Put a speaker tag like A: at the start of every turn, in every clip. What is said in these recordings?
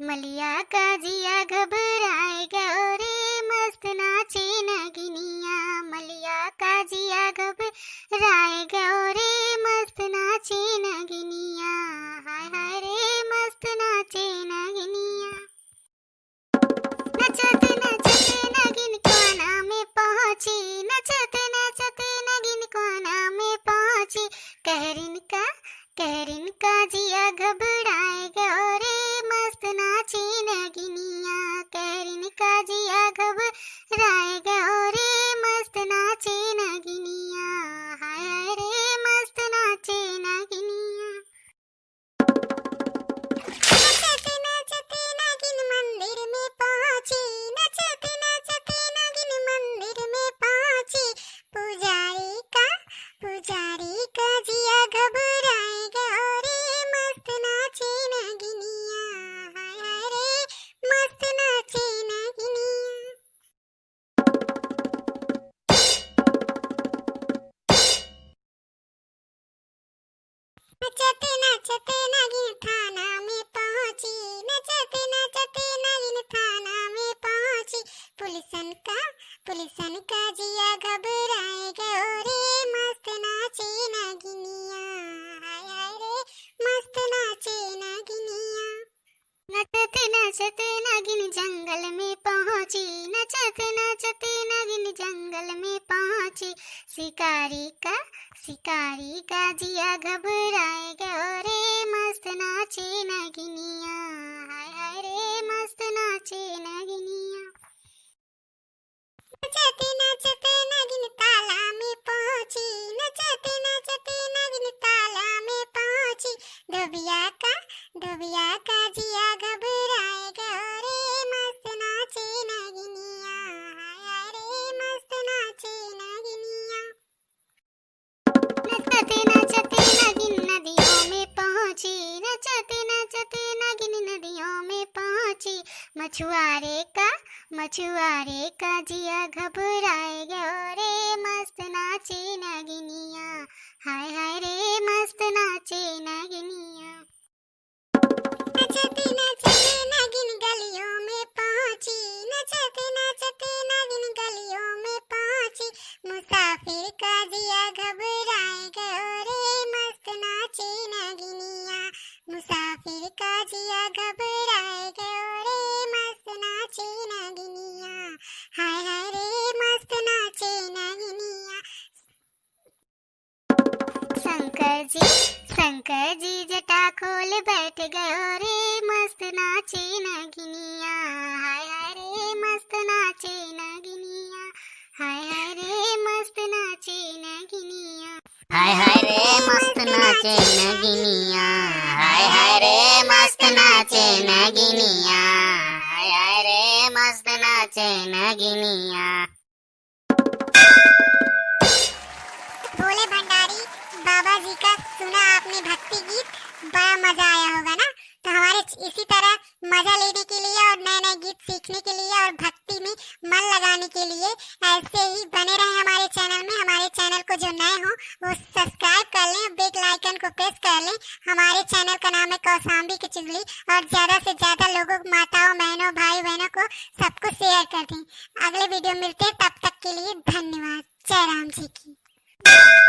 A: मलिया का जिया घबराए गयो रे, मस्त नाचे नगिनिया। मलिया का जिया घबराए गयो रे, मस्त नाचे नगिनिया। हाय हाय रे मस्त नाचे नगिनिया। नचते नचते नगिन कोना में पहुंची, नचते नचते नगिन कोना में पहुंची। कहरिन का जिया घबराए गयो रे, मस्त नाची नगिनिया। कहरिन का जिया घबराए गयो रे, मस्त नाची नगिनिया। हाय हाय रे मस्त नाची नगिनिया। नचते नचते नगिन मंदिर में पहुंची, नचते नचते नगिन मंदिर में पहुंची। पुजारी का जिया घबराए गयो रे, मस्त नाचे नगिनिया। हाय हाय रे मस्त नाचे नगिनिया। नचते नचते नगिन थाना में पहुंची, नचते नचते नगिन थाना में पहुंची। पुलिसन का जिया घबराए गयो रे, मस्त नाचे नगिनिया। हाय हाय रे मस्त नाचे नगिनिया। नचते नचते नगिन जंगल में पहुंची, नचते नचते नगिन जंगल में पहुंची। शिकारी का जिया घबराए गयो रे, मस्त नाचे नगिनिया। हाय हाय रे मस्त नाचे नगिनिया। नचते नचते नगिन ताला में पहुंची, नचते नचते नगिन ताला में पहुंची। धोबिया का जिया घबराए गयो रे, मस्त नाचे नगिनिया। हाय हाय रे मस्त नाचे नगिनिया। नचते नचते नगिन नदियों में पहुंची, नचते नचते नगिन नदियों में पहुंची। मछुआरे का जिया घबराए गयो रे, मस्त नाचे नगिनिया। हाय हाय रे मस्त नाचे नगिनिया। नचते नचते नगिन गलियों में पहुंची, नचते नचते नगिन गलियों में पहुंची। मुसाफिर का जिया घबराए गयो रे, मस्त नाचे नगिनिया। मुसाफिर का जिया घबराए गयो रे, मस्त नाचे नगिनिया। हाय हाय रे मस्त नाचे नगिनिया। शंकर जी जटा खोल बैठ गयो रे, मस्त नाचे नगिनिया। हाय हाय रे मस्त नाचे नगिनिया। हाय हाय रे मस्त नाचे नगिनिया।
B: हाय हाय रे मस्त नाचे नगिनिया। हाय हाय रे मस्त नाचे नगिनिया। हाय हाय रे मस्त नाचे नगिनिया।
A: भोले भंडारी बाबा जी का सुना आपने भक्ति गीत, बड़ा मजा आया होगा ना। तो हमारे इसी तरह मजा लेने के लिए और नए नए गीत सीखने के लिए और भक्ति में मन लगाने के लिए ऐसे ही बने रहे हमारे चैनल में। हमारे चैनल को जो नए हो वो सब्सक्राइब कर लें, बेल आइकन को प्रेस कर लें। हमारे चैनल का नाम है कौसाम्बी की चुगली, और ज्यादा से ज्यादा लोगों, माताओं, बहनों, भाई बहनों को सबको शेयर कर दें। अगले वीडियो मिलते हैं, तब तक के लिए धन्यवाद। जय राम जी की।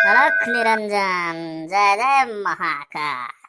B: अलख निरंजन। जय जय महाकाल।